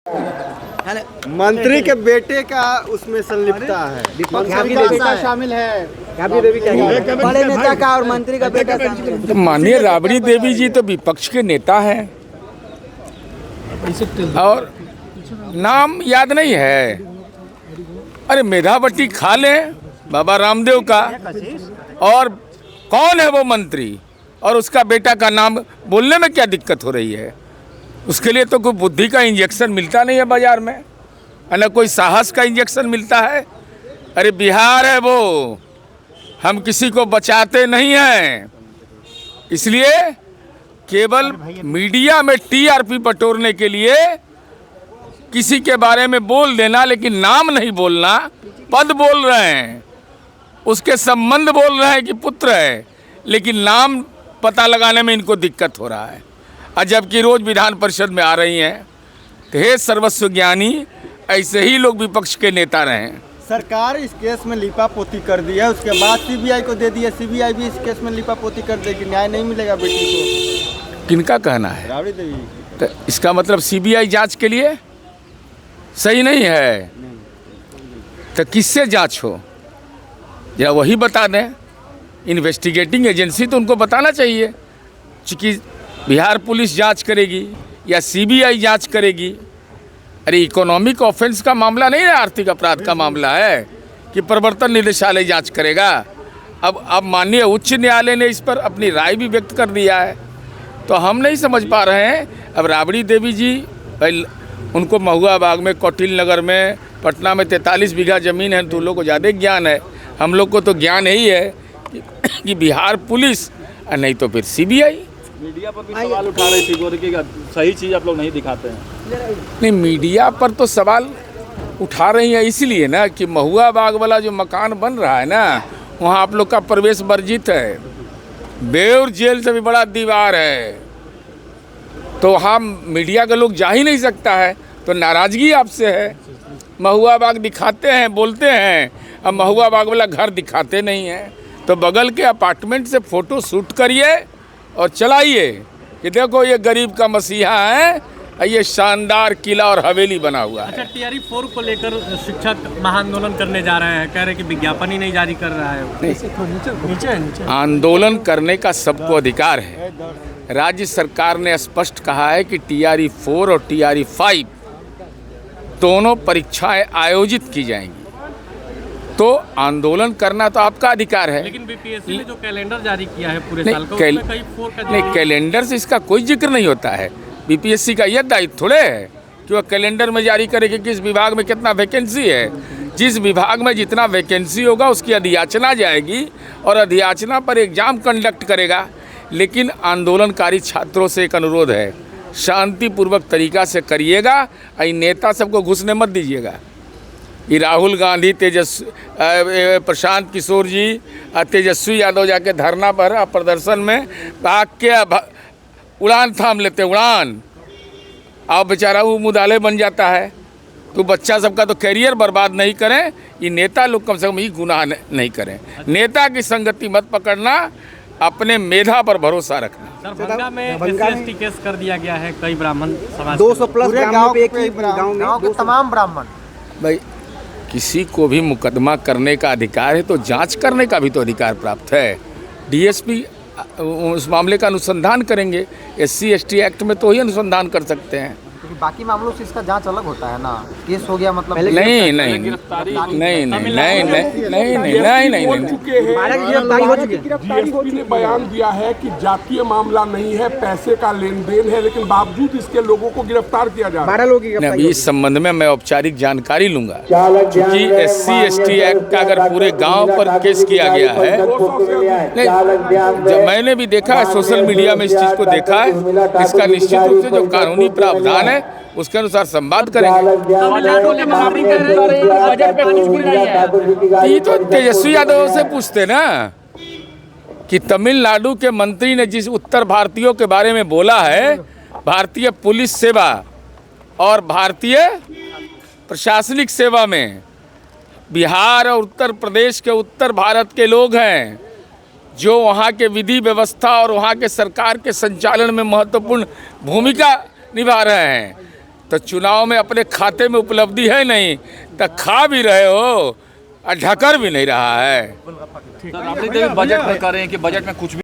मंत्री के बेटे का उसमें संलिप्तता है, शामिल है। बड़े नेता का और मंत्री का बेटा शामिल है। माननीय राबड़ी देवी जी तो विपक्ष के नेता हैं और नाम याद नहीं है। अरे मेधावटी खा लें बाबा रामदेव का, और कौन है वो मंत्री और उसका बेटा का नाम बोलने में क्या दिक्कत हो रही है? उसके लिए तो कोई बुद्धि का इंजेक्शन मिलता नहीं है बाजार में, न कोई साहस का इंजेक्शन मिलता है। अरे बिहार है वो, हम किसी को बचाते नहीं हैं। इसलिए केवल मीडिया में टीआरपी बटोरने के लिए किसी के बारे में बोल देना, लेकिन नाम नहीं बोलना, पद बोल रहे हैं, उसके संबंध बोल रहे हैं कि पुत्र है, लेकिन नाम पता लगाने में इनको दिक्कत हो रहा है। और जबकि रोज विधान परिषद में आ रही हैं, तो हे सर्वस्व ज्ञानी, ऐसे ही लोग विपक्ष के नेता रहे हैं। सरकार इस केस में लिपापोती कर दी है, उसके बाद सीबीआई को दे दिया, सीबीआई भी इस केस में लिपापोती कर देगी, न्याय नहीं मिलेगा बेटी को। किनका कहना है? राबड़ी देवी। तो इसका मतलब सीबीआई जांच के लिए सही नहीं है, तो किससे जांच हो या वही बता दें। इन्वेस्टिगेटिंग एजेंसी तो उनको बताना चाहिए, चूँकि बिहार पुलिस जांच करेगी या सीबीआई जांच करेगी। अरे इकोनॉमिक ऑफेंस का मामला नहीं है, आर्थिक अपराध का मामला है कि प्रवर्तन निदेशालय जांच करेगा। अब माननीय उच्च न्यायालय ने इस पर अपनी राय भी व्यक्त कर दिया है, तो हम नहीं समझ पा रहे हैं। अब राबड़ी देवी जी भाई, उनको महुआ बाग में, कौटिल्य नगर में, पटना में 43 बीघा ज़मीन है, तो उन लोग को ज़्यादा ज्ञान है। हम लोग को तो ज्ञान यही है कि बिहार पुलिस और नहीं तो फिर सीबीआई। मीडिया पर भी सवाल उठा रही थी कि सही चीज़ आप लोग नहीं दिखाते हैं। नहीं, मीडिया पर तो सवाल उठा रही है इसलिए ना कि महुआ बाग वाला जो मकान बन रहा है ना, वहाँ आप लोग का प्रवेश वर्जित है। बेउर जेल से भी बड़ा दीवार है, तो वहाँ मीडिया का लोग जा ही नहीं सकता है, तो नाराज़गी आपसे है। महुआ बाग दिखाते हैं, बोलते हैं, अब महुआ बाग वाला घर दिखाते नहीं हैं। तो बगल के अपार्टमेंट से फ़ोटो शूट करिए और चलाइए कि देखो ये गरीब का मसीहा है, ये शानदार किला और हवेली बना हुआ है। अच्छा, टीआरपी 4 को लेकर शिक्षक महाआंदोलन करने जा रहे हैं, कह रहे हैं कि विज्ञापन ही नहीं जारी कर रहा है। नीचे आंदोलन करने का सबको अधिकार है। राज्य सरकार ने स्पष्ट कहा है कि टीआरपी 4 और टीआरपी 5 दोनों परीक्षाएं आयोजित की जाएंगी, तो आंदोलन करना तो आपका अधिकार है। लेकिन बीपीएससी ने जो कैलेंडर जारी किया है पूरे साल का, उसमें कहीं 4 का नहीं, कैलेंडर से इसका कोई जिक्र नहीं होता है। बीपीएससी का यह दायित्व थोड़े है कि वह कैलेंडर में जारी करे कि किस विभाग में कितना वैकेंसी है। जिस विभाग में जितना वैकेंसी होगा उसकी अधियाचना जाएगी और अधियाचना पर एग्जाम कंडक्ट करेगा। लेकिन आंदोलनकारी छात्रों से एक अनुरोध है, शांतिपूर्वक तरीका से करिएगा, और नेता सबको घुसने मत दीजिएगा। ये राहुल गांधी, प्रशांत किशोर जी, तेजस्वी यादव जाके धरना पर प्रदर्शन में भाग के उड़ान थाम लेते, उड़ान। अब बेचारा वो मुदाले बन जाता है। तो बच्चा सबका तो करियर बर्बाद नहीं करें, ये नेता लोग कम से कम ये गुनाह नहीं करें। नेता की संगति मत पकड़ना, अपने मेधा पर भरोसा रखना। सर, भंगा में SC/ST केस कर दिया गया है, कई ब्राह्मण समाज 200+ गाँव में, एक ही गाँव के तमाम ब्राह्मण। भाई, किसी को भी मुकदमा करने का अधिकार है, तो जांच करने का भी तो अधिकार प्राप्त है। डीएसपी उस मामले का अनुसंधान करेंगे, SC/ST एक्ट में तो ही अनुसंधान कर सकते हैं। बाकी मामलों से इसका जांच अलग होता है ना, केस हो गया मतलब। नहीं नहीं नहीं नहीं नहीं डीएसपी ने बयान दिया है कि जातीय मामला नहीं है, पैसे का लेन देन है, लेकिन बावजूद इसके लोगों को गिरफ्तार किया जा रहा है। अभी इस संबंध में मैं औपचारिक जानकारी लूंगा, क्योंकि SC/ST एक्ट का अगर पूरे गांव पर केस किया गया है, जब मैंने भी देखा है सोशल मीडिया में, इस चीज को देखा है, इसका निश्चित रूप से जो कानूनी प्रावधान है उसके अनुसार संवाद करेंगे। ये तो तेजस्वी यादव से पूछते ना कि तमिलनाडु के मंत्री ने जिस उत्तर भारतीयों के बारे में बोला है, भारतीय पुलिस सेवा और भारतीय प्रशासनिक सेवा में बिहार और उत्तर प्रदेश के उत्तर भारत के लोग हैं, जो वहाँ के विधि व्यवस्था और वहाँ के सरकार के संचालन में महत्वपूर्ण भूमिका निभा रहे हैं। तो चुनाव में अपने खाते में उपलब्धि है नहीं, तो खा भी रहे हो और ढकर भी नहीं रहा है। राबड़ी देवी बजट में कह रहे हैं कि बजट में कुछ भी